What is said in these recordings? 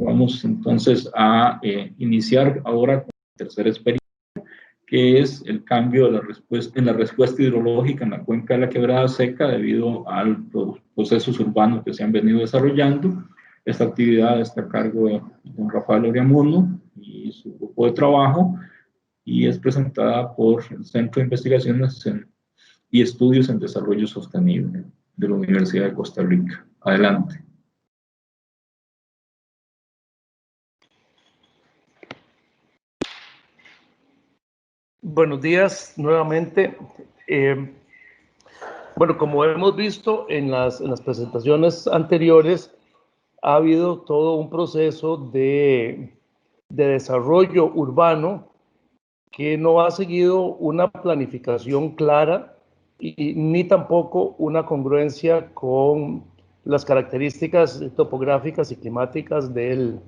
Vamos entonces a iniciar ahora con la tercera experiencia, que es el cambio de la respuesta hidrológica en la cuenca de la Quebrada Seca debido a los procesos urbanos que se han venido desarrollando. Esta actividad está a cargo de don Rafael Oriamuno y su grupo de trabajo, y es presentada por el Centro de Investigaciones y Estudios en Desarrollo Sostenible de la Universidad de Costa Rica. Adelante. Buenos días nuevamente. Bueno, como hemos visto en las presentaciones anteriores, ha habido todo un proceso de desarrollo urbano que no ha seguido una planificación clara y ni tampoco una congruencia con las características topográficas y climáticas del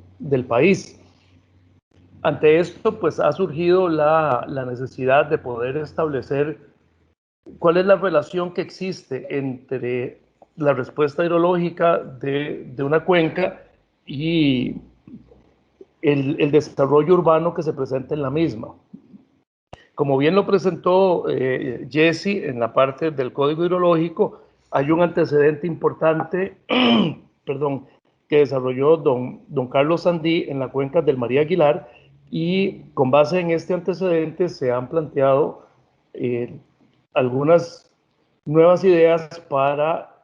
país. Ante esto, pues ha surgido la necesidad de poder establecer cuál es la relación que existe entre la respuesta hidrológica de una cuenca y el desarrollo urbano que se presenta en la misma. Como bien lo presentó Jesse en la parte del código hidrológico, hay un antecedente importante perdón, que desarrolló don Carlos Sandí en la cuenca del María Aguilar, y con base en este antecedente se han planteado algunas nuevas ideas para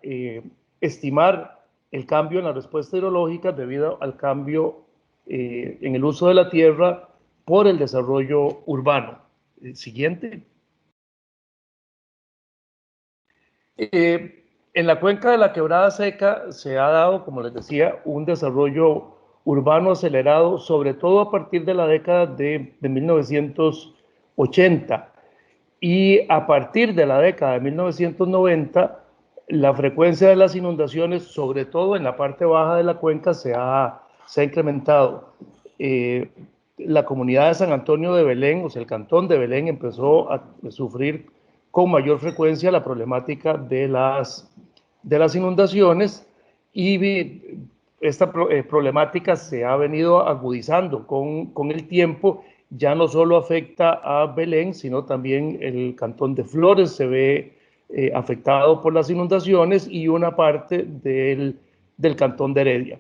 estimar el cambio en la respuesta hidrológica debido al cambio en el uso de la tierra por el desarrollo urbano. El siguiente. En la cuenca de la Quebrada Seca se ha dado, como les decía, un desarrollo urbano acelerado, sobre todo a partir de la década de 1980. Y a partir de la década de 1990, la frecuencia de las inundaciones, sobre todo en la parte baja de la cuenca, se ha incrementado. La comunidad de San Antonio de Belén, o sea, el cantón de Belén, empezó a sufrir con mayor frecuencia la problemática de las inundaciones, y esta problemática se ha venido agudizando con el tiempo. Ya no solo afecta a Belén, sino también el cantón de Flores se ve afectado por las inundaciones, y una parte del cantón de Heredia.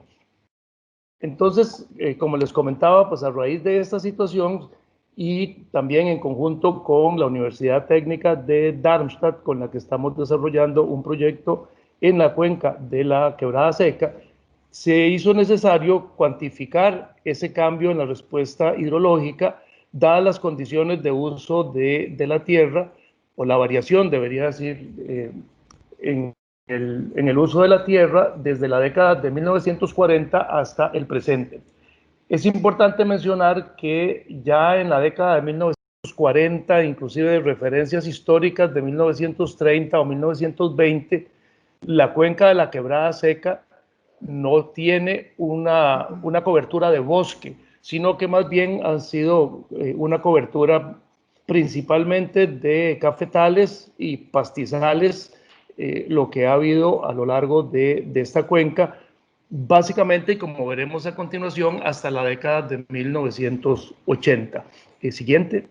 Entonces, como les comentaba, pues a raíz de esta situación, y también en conjunto con la Universidad Técnica de Darmstadt, con la que estamos desarrollando un proyecto en la cuenca de la Quebrada Seca, se hizo necesario cuantificar ese cambio en la respuesta hidrológica, dadas las condiciones de uso de la tierra, o la variación, debería decir, en el uso de la tierra desde la década de 1940 hasta el presente. Es importante mencionar que ya en la década de 1940, inclusive de referencias históricas de 1930 o 1920, la cuenca de la Quebrada Seca no tiene una cobertura de bosque, sino que más bien han sido una cobertura principalmente de cafetales y pastizales, lo que ha habido a lo largo de esta cuenca, básicamente, y como veremos a continuación, hasta la década de 1980. Siguiente.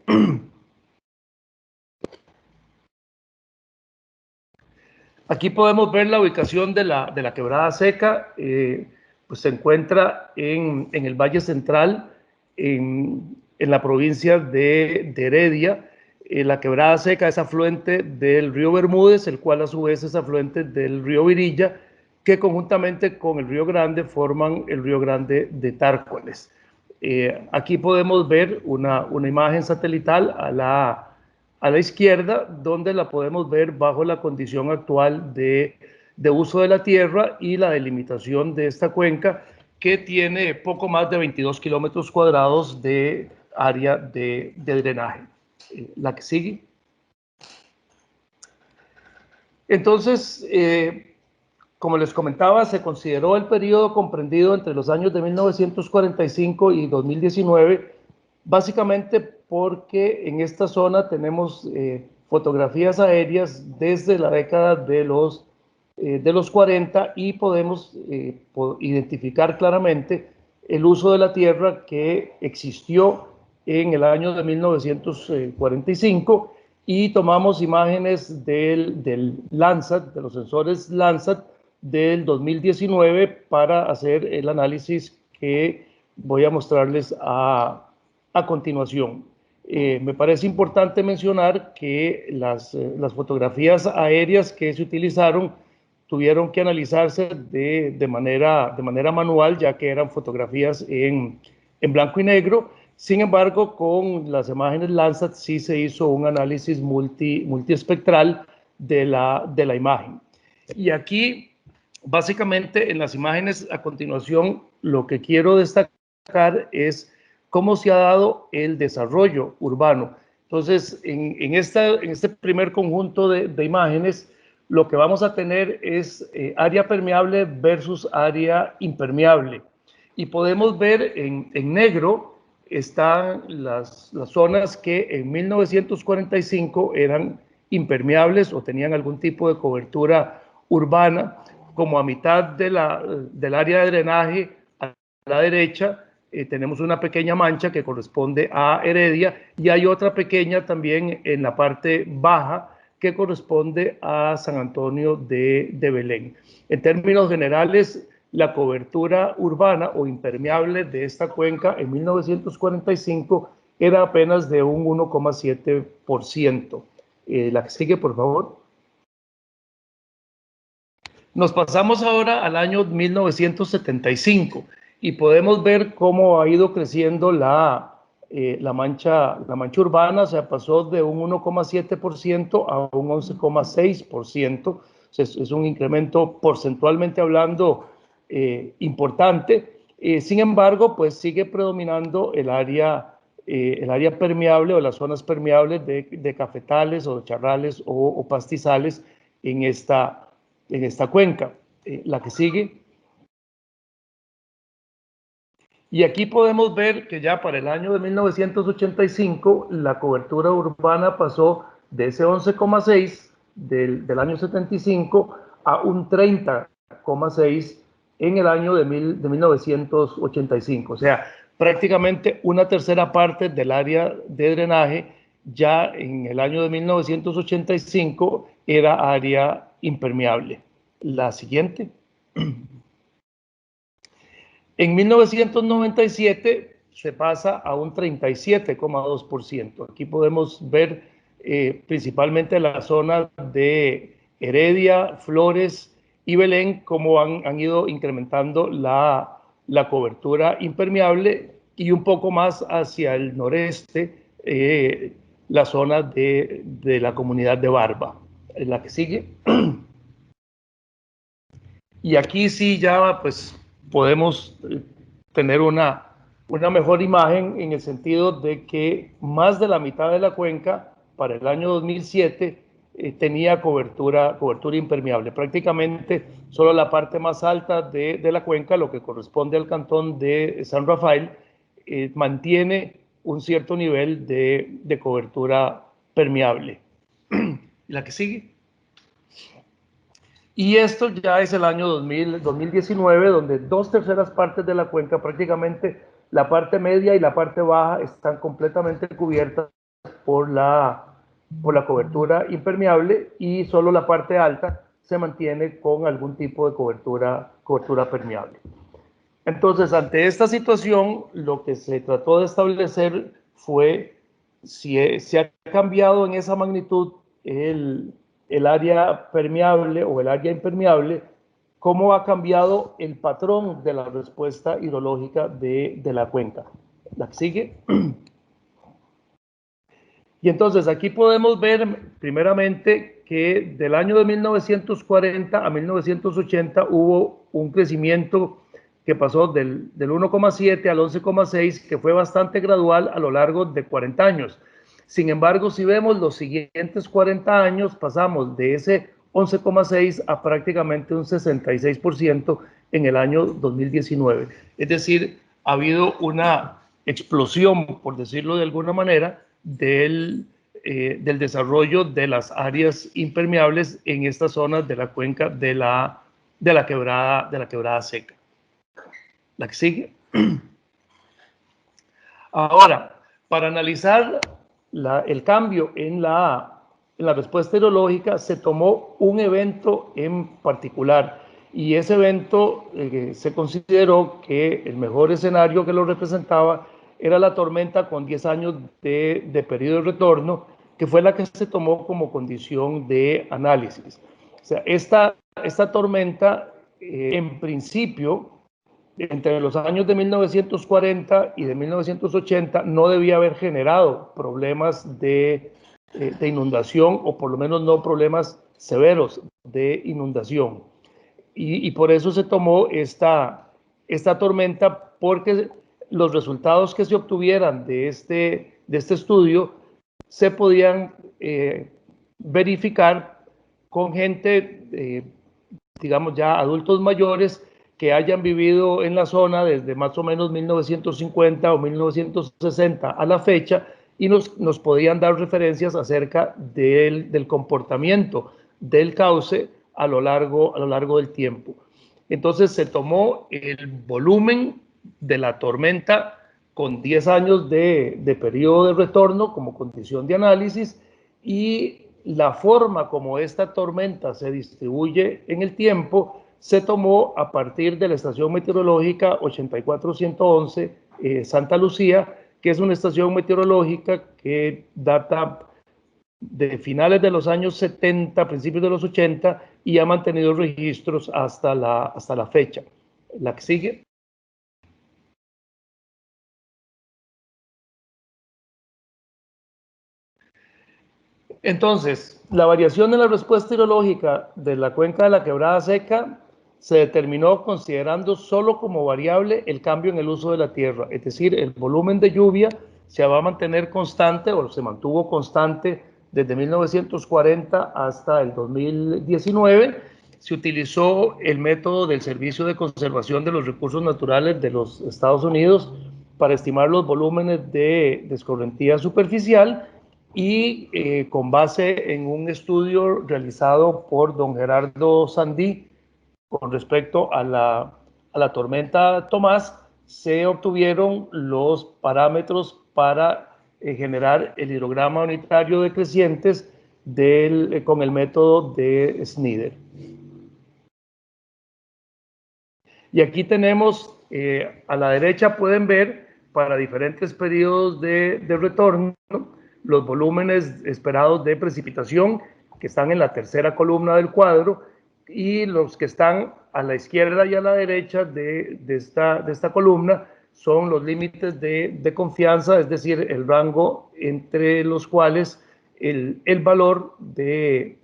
Aquí podemos ver la ubicación de la Quebrada Seca. Pues se encuentra en el Valle Central, en la provincia de Heredia. La Quebrada Seca es afluente del río Bermúdez, el cual a su vez es afluente del río Virilla, que conjuntamente con el río Grande forman el río Grande de Tárcoles. Aquí podemos ver una imagen satelital a la izquierda, donde la podemos ver bajo la condición actual de uso de la tierra y la delimitación de esta cuenca, que tiene poco más de 22 kilómetros cuadrados de área de drenaje. La que sigue. Entonces, como les comentaba, se consideró el periodo comprendido entre los años de 1945 y 2019, básicamente porque en esta zona tenemos fotografías aéreas desde la década de los 40, y podemos identificar claramente el uso de la tierra que existió en el año de 1945 y tomamos imágenes del Landsat, de los sensores Landsat del 2019 para hacer el análisis que voy a mostrarles a continuación. Me parece importante mencionar que las fotografías aéreas que se utilizaron tuvieron que analizarse de manera manual, ya que eran fotografías en blanco y negro. Sin embargo, con las imágenes Landsat sí se hizo un análisis multiespectral de la imagen. Y aquí, básicamente, en las imágenes a continuación, lo que quiero destacar es cómo se ha dado el desarrollo urbano. Entonces, en este primer conjunto de imágenes, lo que vamos a tener es área permeable versus área impermeable. Y podemos ver en negro están las zonas que en 1945 eran impermeables o tenían algún tipo de cobertura urbana, como a mitad del área de drenaje a la derecha tenemos una pequeña mancha que corresponde a Heredia y hay otra pequeña también en la parte baja que corresponde a San Antonio de Belén. En términos generales, la cobertura urbana o impermeable de esta cuenca en 1945 era apenas de un 1,7%. La que sigue, por favor. Nos pasamos ahora al año 1975 y podemos ver cómo ha ido creciendo la mancha urbana. O sea, pasó de un 1,7% a un 11,6%. Es un incremento porcentualmente hablando importante. Sin embargo, pues sigue predominando el área permeable o las zonas permeables de cafetales o de charrales o pastizales en esta cuenca. La que sigue. Y aquí podemos ver que ya para el año de 1985 la cobertura urbana pasó de ese 11,6 del año 75 a un 30,6 en el año de 1985. O sea, prácticamente una tercera parte del área de drenaje ya en el año de 1985 era área impermeable. La siguiente. En 1997 se pasa a un 37,2%. Aquí podemos ver principalmente la zona de Heredia, Flores y Belén, cómo han ido incrementando la cobertura impermeable y un poco más hacia el noreste, la zona de la comunidad de Barba. La que sigue. Y aquí sí ya pues podemos tener una mejor imagen en el sentido de que más de la mitad de la cuenca para el año 2007 tenía cobertura impermeable. Prácticamente solo la parte más alta de la cuenca, lo que corresponde al cantón de San Rafael, mantiene un cierto nivel de cobertura permeable. La que sigue. Y esto ya es el año 2019, donde 2/3 partes de la cuenca, prácticamente la parte media y la parte baja, están completamente cubiertas por la cobertura impermeable y solo la parte alta se mantiene con algún tipo de cobertura permeable. Entonces, ante esta situación, lo que se trató de establecer fue si se ha cambiado en esa magnitud el área permeable o el área impermeable, cómo ha cambiado el patrón de la respuesta hidrológica de la cuenca. La que sigue. Y entonces aquí podemos ver primeramente que del año de 1940 a 1980 hubo un crecimiento que pasó del 1,7 al 11,6, que fue bastante gradual a lo largo de 40 años. Sin embargo, si vemos los siguientes 40 años, pasamos de ese 11,6 a prácticamente un 66% en el año 2019. Es decir, ha habido una explosión, por decirlo de alguna manera, del desarrollo de las áreas impermeables en estas zonas de la cuenca de la quebrada seca. La que sigue. Ahora, para analizar el cambio en la respuesta hidrológica, se tomó un evento en particular, y ese evento se consideró que el mejor escenario que lo representaba era la tormenta con 10 años de periodo de retorno, que fue la que se tomó como condición de análisis. O sea, esta tormenta, en principio, entre los años de 1940 y de 1980, no debía haber generado problemas de inundación, o por lo menos no problemas severos de inundación. Y por eso se tomó esta tormenta, porque los resultados que se obtuvieran de este estudio se podían verificar con gente, digamos ya adultos mayores, que hayan vivido en la zona desde más o menos 1950 o 1960 a la fecha, y nos podían dar referencias acerca del comportamiento del cauce a lo largo del tiempo. Entonces se tomó el volumen de la tormenta con 10 años de periodo de retorno como condición de análisis, y la forma como esta tormenta se distribuye en el tiempo se tomó a partir de la estación meteorológica 84111 Santa Lucía, que es una estación meteorológica que data de finales de los años 70, principios de los 80, y ha mantenido registros hasta la fecha. La que sigue. Entonces, la variación en la respuesta hidrológica de la cuenca de la Quebrada Seca se determinó considerando solo como variable el cambio en el uso de la tierra, es decir, el volumen de lluvia se va a mantener constante, o se mantuvo constante desde 1940 hasta el 2019. Se utilizó el método del Servicio de Conservación de los Recursos Naturales de los Estados Unidos para estimar los volúmenes de escorrentía superficial, y con base en un estudio realizado por don Gerardo Sandí con respecto a la tormenta Tomás, se obtuvieron los parámetros para generar el hidrograma unitario de crecientes con el método de Snyder. Y aquí tenemos, a la derecha pueden ver para diferentes periodos de retorno los volúmenes esperados de precipitación que están en la tercera columna del cuadro, y los que están a la izquierda y a la derecha de esta columna son los límites de confianza, es decir, el rango entre los cuales el valor de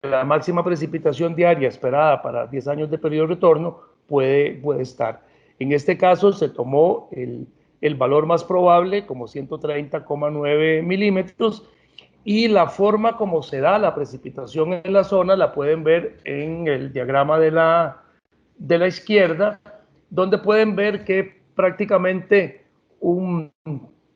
la máxima precipitación diaria esperada para 10 años de periodo de retorno puede estar. En este caso se tomó el valor más probable como 130,9 milímetros, y la forma como se da la precipitación en la zona la pueden ver en el diagrama de la izquierda, donde pueden ver que prácticamente un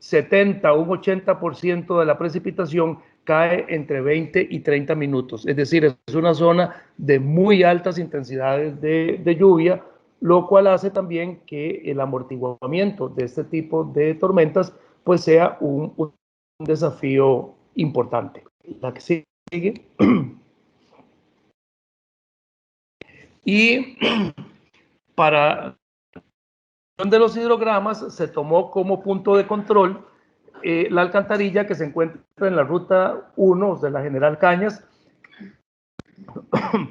70 o un 80% de la precipitación cae entre 20 y 30 minutos. Es decir, es una zona de muy altas intensidades de lluvia, lo cual hace también que el amortiguamiento de este tipo de tormentas pues sea un desafío importante. La que sigue. Y para de los hidrogramas se tomó como punto de control la alcantarilla que se encuentra en la ruta 1 de la General Cañas,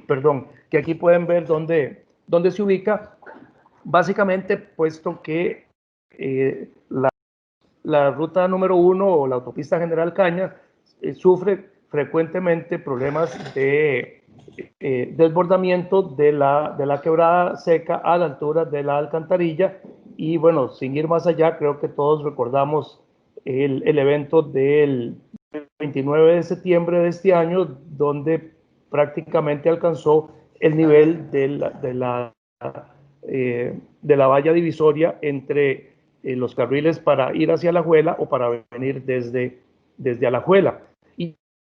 perdón, que aquí pueden ver dónde se ubica, básicamente puesto que la ruta número 1 o la autopista General Cañas sufre frecuentemente problemas de desbordamiento de la quebrada seca a la altura de la alcantarilla. Y bueno, sin ir más allá, creo que todos recordamos el evento del 29 de septiembre de este año, donde prácticamente alcanzó el nivel de la valla divisoria entre los carriles para ir hacia Alajuela o para venir desde Alajuela.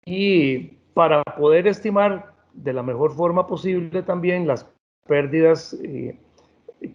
Y para poder estimar de la mejor forma posible también las pérdidas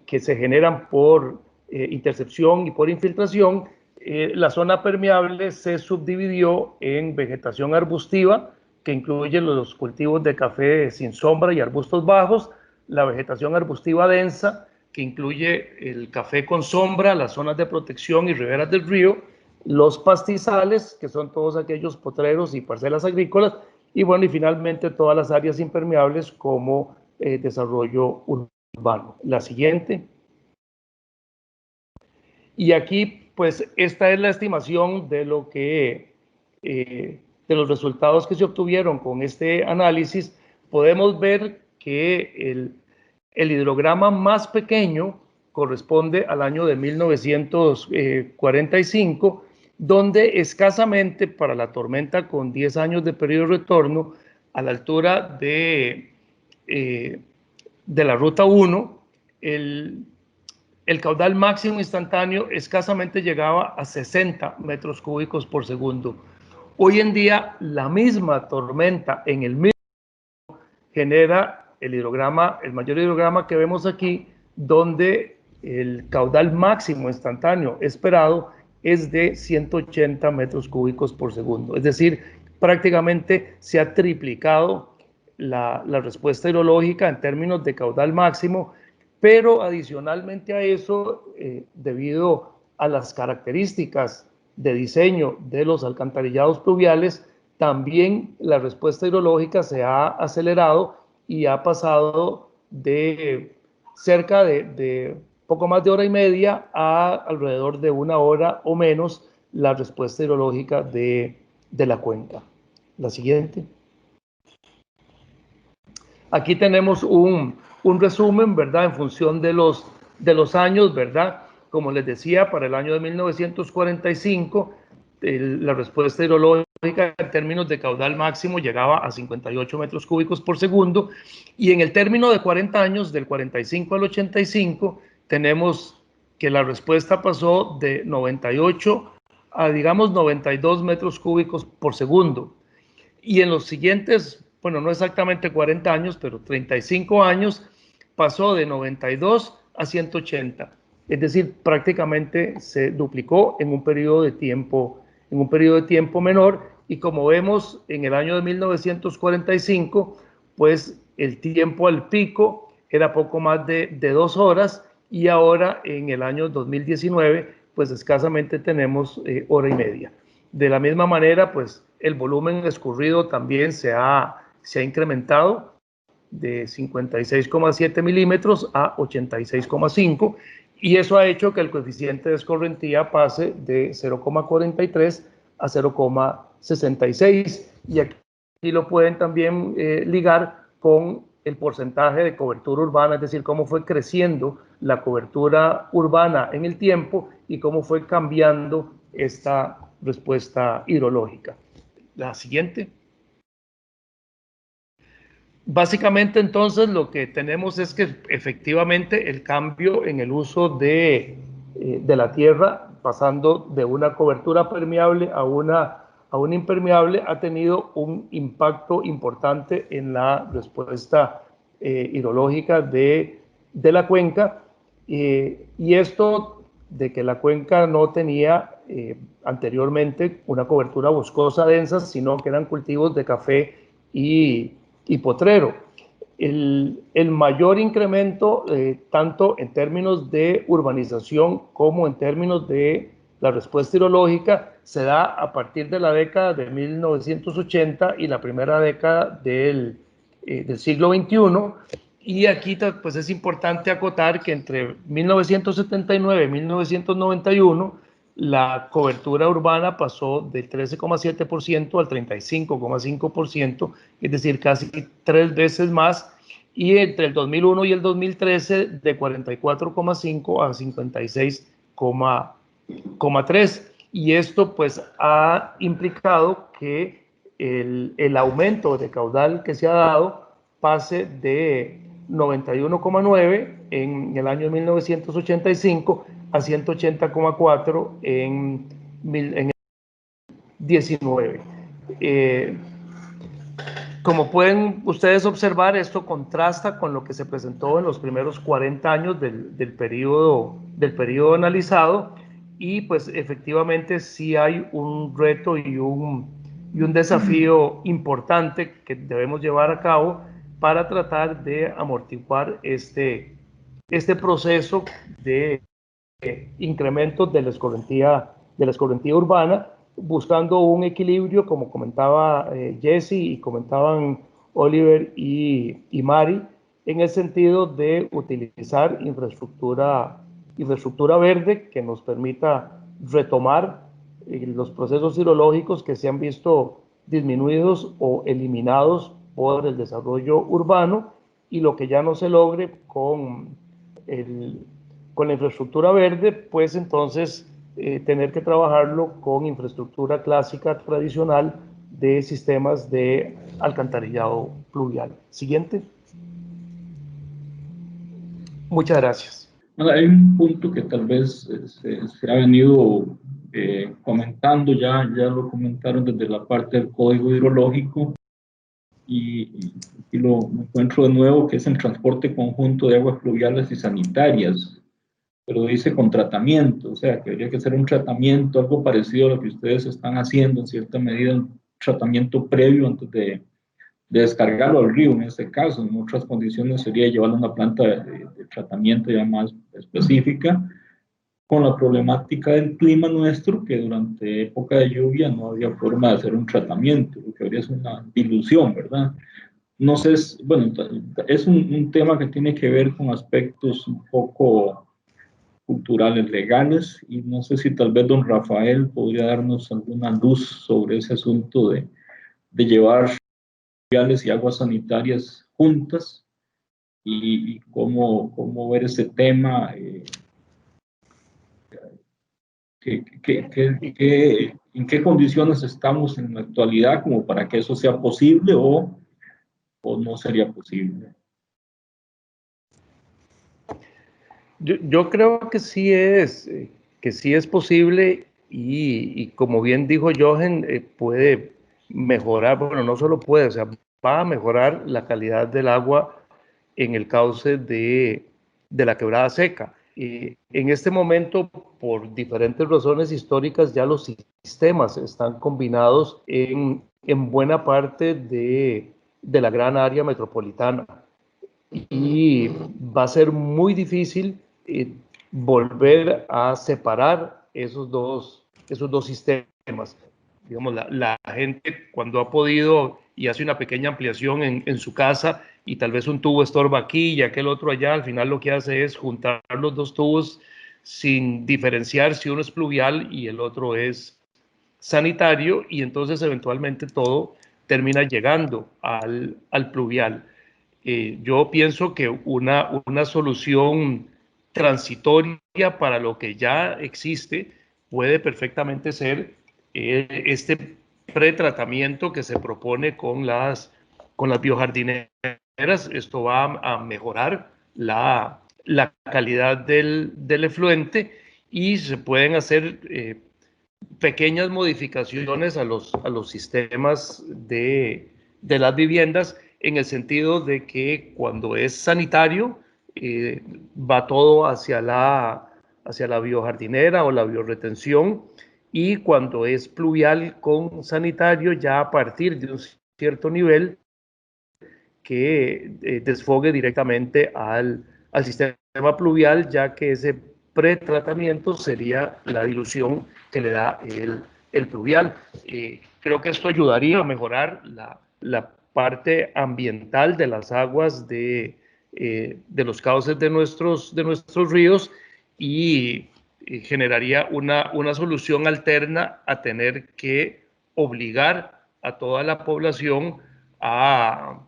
que se generan por intercepción y por infiltración, la zona permeable se subdividió en vegetación arbustiva, que incluye los cultivos de café sin sombra y arbustos bajos, la vegetación arbustiva densa, que incluye el café con sombra, las zonas de protección y riberas del río, los pastizales, que son todos aquellos potreros y parcelas agrícolas, y bueno, y finalmente todas las áreas impermeables como desarrollo urbano. La siguiente. Y aquí, pues, esta es la estimación de lo que, de los resultados que se obtuvieron con este análisis. Podemos ver que el hidrograma más pequeño corresponde al año de 1945, donde escasamente para la tormenta con 10 años de periodo de retorno, a la altura de la ruta 1, el caudal máximo instantáneo escasamente llegaba a 60 metros cúbicos por segundo. Hoy en día, la misma tormenta en el mismo genera el hidrograma, el mayor hidrograma que vemos aquí, donde el caudal máximo instantáneo esperado es de 180 metros cúbicos por segundo. Es decir, prácticamente se ha triplicado la respuesta hidrológica en términos de caudal máximo, pero adicionalmente a eso, debido a las características de diseño de los alcantarillados pluviales, también la respuesta hidrológica se ha acelerado y ha pasado de cerca de poco más de hora y media a alrededor de 1 hora o menos la respuesta hidrológica de la cuenca. La siguiente. Aquí tenemos un resumen, ¿verdad? En función de los años, ¿verdad? Como les decía, para el año de 1945, la respuesta hidrológica en términos de caudal máximo llegaba a 58 metros cúbicos por segundo, y en el término de 40 años, del 45 al 85, tenemos que la respuesta pasó de 98 a, digamos, 92 metros cúbicos por segundo. Y en los siguientes, bueno, no exactamente 40 años, pero 35 años, pasó de 92 a 180. Es decir, prácticamente se duplicó en un periodo de tiempo menor. Y como vemos, en el año de 1945, pues el tiempo al pico era poco más de 2 horas, y ahora en el año 2019, pues escasamente tenemos hora y media. De la misma manera, pues el volumen escurrido también se ha incrementado de 56,7 milímetros a 86,5, y eso ha hecho que el coeficiente de escorrentía pase de 0,43 a 0,66, y aquí lo pueden también ligar con el porcentaje de cobertura urbana, es decir, cómo fue creciendo la cobertura urbana en el tiempo y cómo fue cambiando esta respuesta hidrológica. La siguiente. Básicamente, entonces, lo que tenemos es que efectivamente el cambio en el uso de la tierra, pasando de una cobertura permeable a una impermeable, ha tenido un impacto importante en la respuesta hidrológica de la cuenca, y esto de que la cuenca no tenía anteriormente una cobertura boscosa densa, sino que eran cultivos de café y potrero. El mayor incremento, tanto en términos de urbanización como en términos de la respuesta hidrológica, se da a partir de la década de 1980 y la primera década del siglo XXI. Y aquí, pues, es importante acotar que entre 1979 y 1991 la cobertura urbana pasó del 13,7% al 35,5%, es decir, casi 3 veces más, y entre el 2001 y el 2013 de 44,5 a 56,3%. Y esto, pues, ha implicado que el aumento de caudal que se ha dado pase de 91,9 en el año 1985 a 180,4 en el 19. Como pueden ustedes observar, esto contrasta con lo que se presentó en los primeros 40 años del periodo analizado, y pues efectivamente sí hay un reto y un desafío importante que debemos llevar a cabo para tratar de amortiguar este proceso de incremento de la escorrentía urbana, buscando un equilibrio, como comentaba Jesse y comentaban Oliver y Mari, en el sentido de utilizar infraestructura verde que nos permita retomar los procesos hidrológicos que se han visto disminuidos o eliminados por el desarrollo urbano, y lo que ya no se logre con la infraestructura verde, pues entonces tener que trabajarlo con infraestructura clásica tradicional de sistemas de alcantarillado pluvial. Siguiente. Muchas gracias. Bueno, hay un punto que tal vez se ha venido comentando, ya lo comentaron desde la parte del código hidrológico, y lo encuentro de nuevo, que es el transporte conjunto de aguas pluviales y sanitarias, pero dice con tratamiento, o sea, que habría que hacer un tratamiento, algo parecido a lo que ustedes están haciendo, en cierta medida, un tratamiento previo antes de descargarlo al río, en este caso. En otras condiciones sería llevarlo a una planta de tratamiento ya más específica, con la problemática del clima nuestro, que durante época de lluvia no había forma de hacer un tratamiento, lo que habría es una dilución, ¿verdad? No sé, bueno, es un tema que tiene que ver con aspectos un poco culturales, legales, y no sé si tal vez don Rafael podría darnos alguna luz sobre ese asunto de llevar y aguas sanitarias juntas, y cómo ver ese tema, en qué condiciones estamos en la actualidad como para que eso sea posible, o no sería posible. Yo creo que sí es posible, y como bien dijo Jochen, puede mejorar, bueno, no solo puede, o sea, va a mejorar la calidad del agua en el cauce de la Quebrada Seca. En este momento, por diferentes razones históricas, ya los sistemas están combinados en buena parte de la gran área metropolitana, y va a ser muy difícil volver a separar esos dos sistemas. Digamos, la gente, cuando ha podido y hace una pequeña ampliación en su casa, y tal vez un tubo estorba aquí y aquel otro allá, al final lo que hace es juntar los dos tubos sin diferenciar si uno es pluvial y el otro es sanitario, y entonces eventualmente todo termina llegando al pluvial. Yo pienso que una solución transitoria para lo que ya existe puede perfectamente ser este pretratamiento que se propone con las biojardineras. Esto va a mejorar la calidad del efluente, y se pueden hacer pequeñas modificaciones a los sistemas de las viviendas, en el sentido de que cuando es sanitario, va todo hacia la biojardinera o la bioretención, y cuando es pluvial con sanitario, ya a partir de un cierto nivel, que desfogue directamente al sistema pluvial, ya que ese pretratamiento sería la dilución que le da el pluvial. Creo que esto ayudaría a mejorar la parte ambiental de las aguas de los cauces de nuestros ríos, y generaría una solución alterna a tener que obligar a toda la población a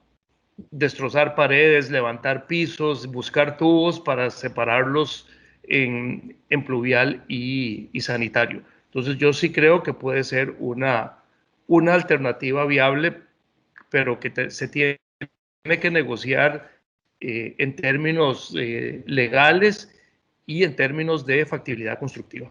destrozar paredes, levantar pisos, buscar tubos para separarlos en pluvial y sanitario. Entonces yo sí creo que puede ser una alternativa viable, pero que se tiene que negociar en términos legales y en términos de factibilidad constructiva.